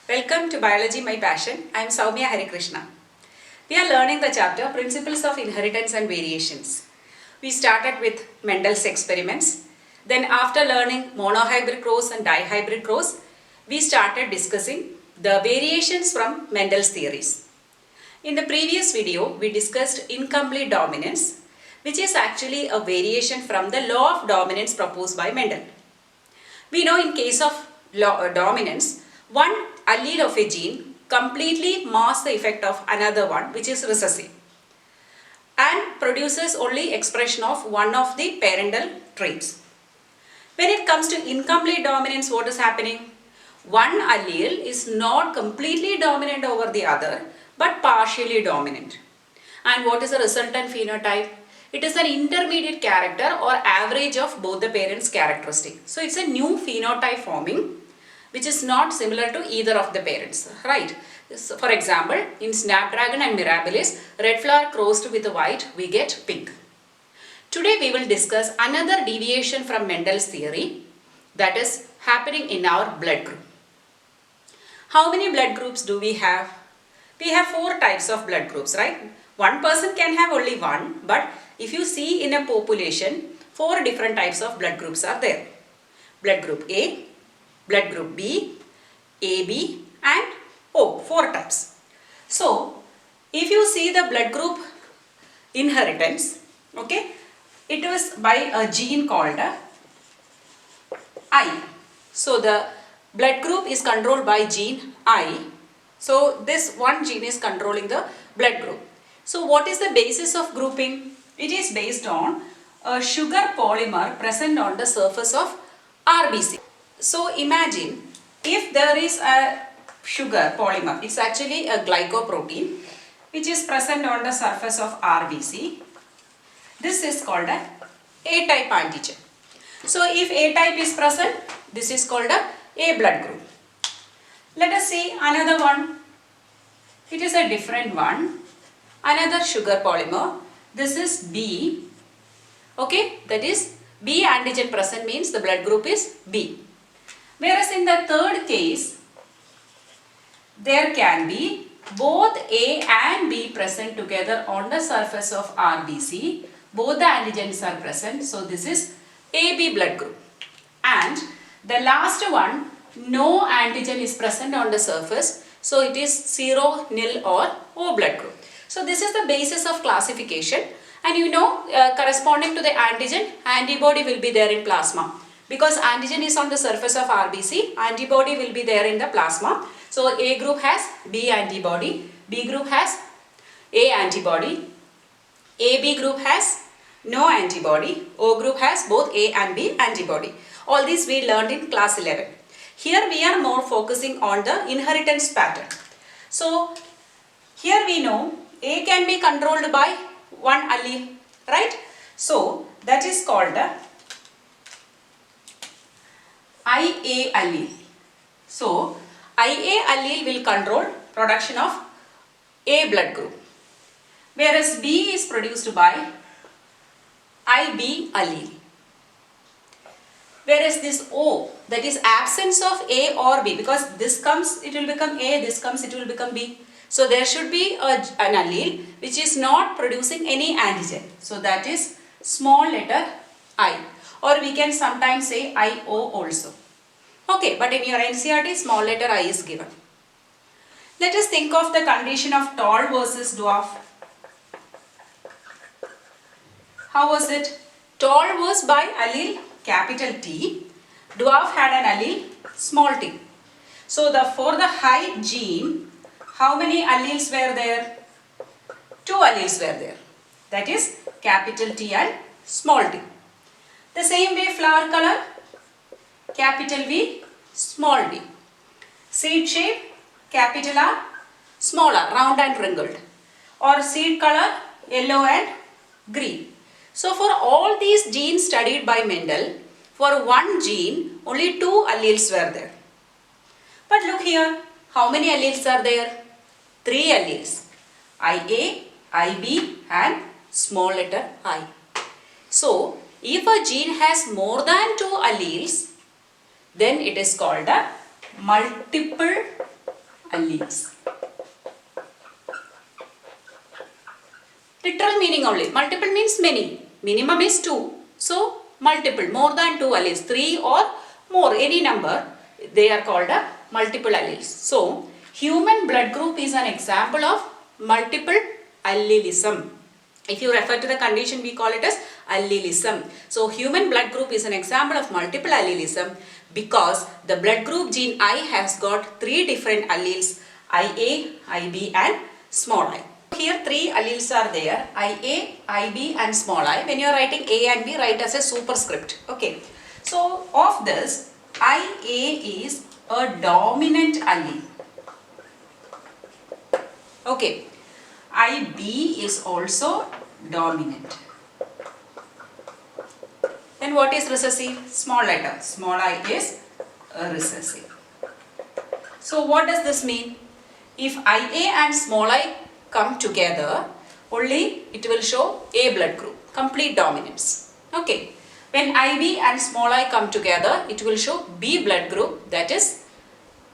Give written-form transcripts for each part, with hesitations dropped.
Welcome to Biology My Passion. I am Soumya Harikrishna. We are learning the chapter Principles of Inheritance and Variations. We started with Mendel's experiments. Then after learning monohybrid cross and dihybrid cross, we started discussing the variations from Mendel's theories. In the previous video, we discussed incomplete dominance, which is actually a variation from the law of dominance proposed by Mendel. We know in case of dominance, one allele of a gene completely masks the effect of another one, which is recessive, and produces only expression of one of the parental traits. When it comes to incomplete dominance, what is happening? One allele is not completely dominant over the other, but partially dominant. And what is the resultant phenotype? It is an intermediate character or average of both the parents' characteristics. So it's a new phenotype forming, which is not similar to either of the parents, right? So for example, in Snapdragon and Mirabilis, red flower crossed with white, we get pink. Today we will discuss another deviation from Mendel's theory that is happening in our blood group. How many blood groups do we have? We have 4 types of blood groups, right? One person can have only one, but if you see in a population, 4 different types of blood groups are there. Blood group A, blood group B, AB and O, 4 types. So, if you see the blood group inheritance, okay, it was by a gene called I. So, the blood group is controlled by gene I. So, this one gene is controlling the blood group. So, what is the basis of grouping? It is based on a sugar polymer present on the surface of RBC. So, imagine if there is a sugar polymer, it's actually a glycoprotein which is present on the surface of RBC. This is called a A-type antigen. So, if A-type is present, this is called a A blood group. Let us see another one. It is a different one. Another sugar polymer. This is B. Okay, that is B antigen present means the blood group is B. Whereas in the third case, there can be both A and B present together on the surface of RBC. Both the antigens are present. So, this is AB blood group. And the last one, no antigen is present on the surface. So, it is 0, nil or O blood group. So, this is the basis of classification. And you know, corresponding to the antigen, antibody will be there in plasma. Because antigen is on the surface of RBC, antibody will be there in the plasma. So, A group has B antibody, B group has A antibody, AB group has no antibody, O group has both A and B antibody. All these we learned in class 11. Here we are more focusing on the inheritance pattern. So, here we know A can be controlled by one allele, right? So, that is called the IA allele. So, IA allele will control production of A blood group, whereas B is produced by IB allele. Whereas this O, that is absence of A or B, because this comes, it will become A, this comes, it will become B. So, there should be an allele which is not producing any antigen. So, that is small letter I, or we can sometimes say IO also. Okay, but in your NCERT, small letter I is given. Let us think of the condition of tall versus dwarf. How was it? Tall was by allele capital T, dwarf had an allele small t. So, for the high gene, how many alleles were there? 2 alleles were there. That is capital T and small t. The same way flower color, capital V, small v. Seed shape, capital R, small r, round and wrinkled. Or seed color, yellow and green. So, for all these genes studied by Mendel, for one gene, only 2 alleles were there. But look here, how many alleles are there? 3 alleles, IA, IB and small letter I. So, if a gene has more than 2 alleles, then it is called a multiple alleles. Literal meaning only. Multiple means many. Minimum is 2. So multiple, more than 2 alleles, 3 or more, any number, they are called a multiple alleles. So human blood group is an example of multiple allelism. If you refer to the condition, we call it as allelism. So human blood group is an example of multiple allelism because the blood group gene I has got 3 different alleles, IA, IB and small I. Here 3 alleles are there, IA, IB and small I. When you are writing A and B, write as a superscript. Okay. So of this, IA is a dominant allele. Okay. IB is also dominant. Then what is recessive? Small letter. Small I is recessive. So what does this mean? If IA and small I come together, only it will show A blood group, complete dominance. Okay. When IB and small I come together, it will show B blood group, that is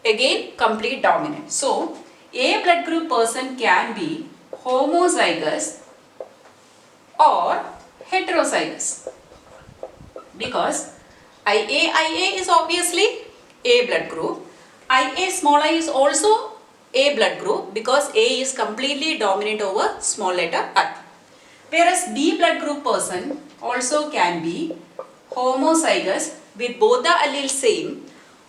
again complete dominance. So A blood group person can be homozygous or heterozygous because IA is obviously A blood group. IA small I is also A blood group because A is completely dominant over small letter I. Whereas B blood group person also can be homozygous with both the alleles same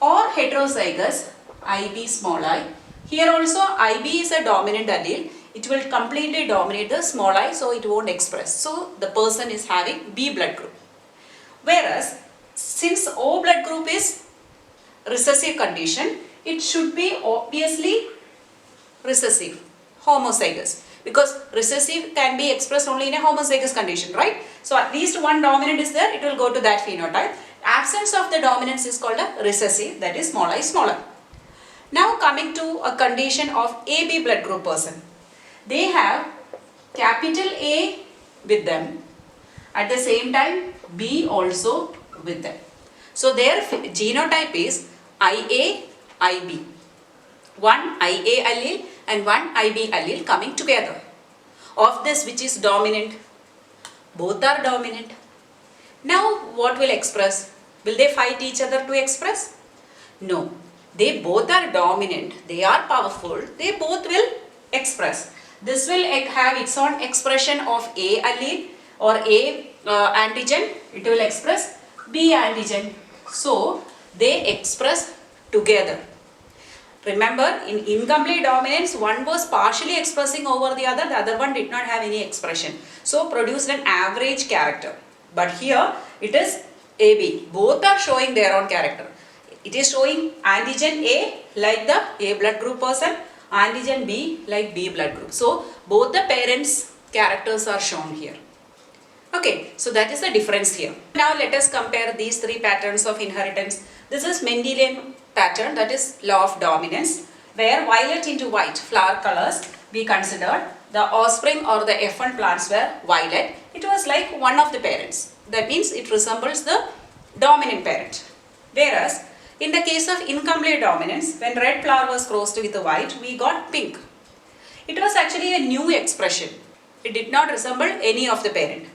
or heterozygous IB small I. Here also IB is a dominant allele. It will completely dominate the small I, so it won't express. So the person is having B blood group. Whereas since O blood group is recessive condition, it should be obviously recessive, homozygous, because recessive can be expressed only in a homozygous condition, right? So at least one dominant is there, it will go to that phenotype. Absence of the dominance is called a recessive, that is small I, smaller. Now coming to a condition of AB blood group person. They have capital A with them, at the same time B also with them. So their genotype is IA, IB. One IA allele and one IB allele coming together. Of this, which is dominant? Both are dominant. Now what will express? Will they fight each other to express? No. They both are dominant, they are powerful, they both will express. This will have its own expression of A allele or A antigen, it will express B antigen. So they express together. Remember, in incomplete dominance, one was partially expressing over the other one did not have any expression. So produced an average character. But here it is AB, both are showing their own character. It is showing antigen A like the A blood group person, antigen B like B blood group. So both the parents' characters are shown here. Okay, so that is the difference here. Now let us compare these 3 patterns of inheritance. This is Mendelian pattern, that is law of dominance, where violet into white flower colors we considered. The offspring or the F1 plants were violet. It was like one of the parents. That means it resembles the dominant parent. Whereas in the case of incomplete dominance, when red flower was crossed with the white, we got pink. It was actually a new expression. It did not resemble any of the parent.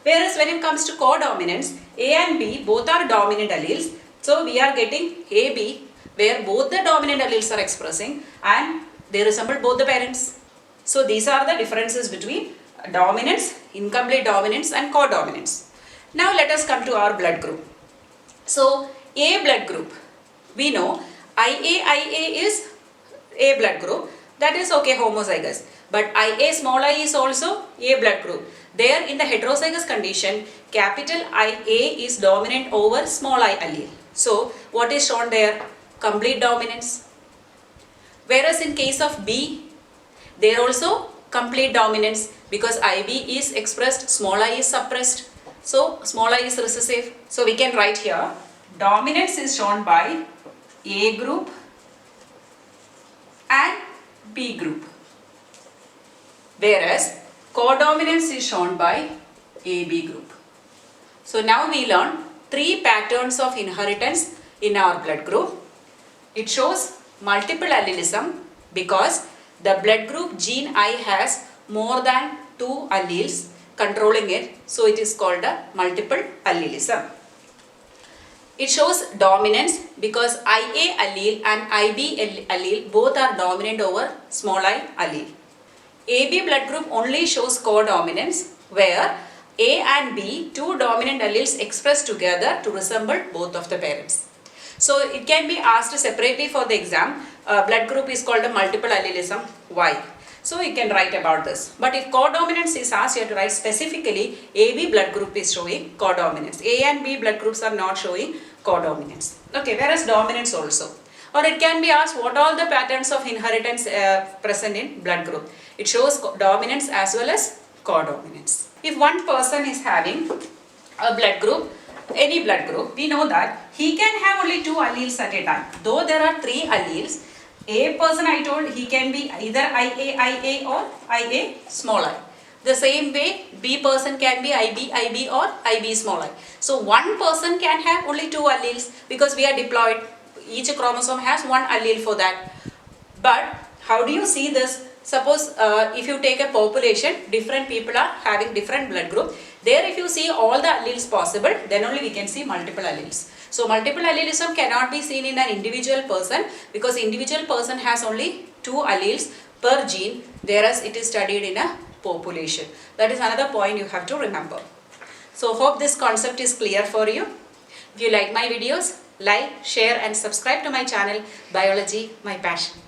Whereas when it comes to codominance, A and B both are dominant alleles. So we are getting AB where both the dominant alleles are expressing and they resemble both the parents. So these are the differences between dominance, incomplete dominance and codominance. Now let us come to our blood group. So A blood group. We know IA is A blood group, that is okay, homozygous. But IA small I is also A blood group. There in the heterozygous condition, capital IA is dominant over small I allele. So what is shown there? Complete dominance. Whereas in case of B, there also complete dominance because IB is expressed, small I is suppressed. So small I is recessive. So we can write here, dominance is shown by A group and B group, whereas codominance is shown by AB group. So now we learn 3 patterns of inheritance in our blood group. It shows multiple allelism, Because the blood group gene I has more than 2 alleles controlling it, so it is called a multiple allelism. It shows dominance because IA allele and IB allele both are dominant over small I allele. AB blood group only shows codominance where A and B, two dominant alleles expressed together to resemble both of the parents. So it can be asked separately for the exam. Blood group is called a multiple allelism. Why? So you can write about this. But if codominance is asked, you have to write specifically AB blood group is showing codominance. A and B blood groups are not showing codominance. Okay, whereas dominance also. Or it can be asked what all the patterns of inheritance present in blood group. It shows dominance as well as codominance. If one person is having a blood group, any blood group, we know that he can have only 2 alleles at a time. Though there are 3 alleles, A person I told he can be either IA or IA small I. The same way B person can be IB or IB small I. So one person can have only 2 alleles because we are diploid. Each chromosome has 1 allele for that. But how do you see this? Suppose if you take a population, different people are having different blood group. There if you see all the alleles possible, then only we can see multiple alleles. So multiple allelism cannot be seen in an individual person because individual person has only 2 alleles per gene, whereas it is studied in a population. That is another point you have to remember. So hope this concept is clear for you. If you like my videos, like, share and subscribe to my channel Biology My Passion.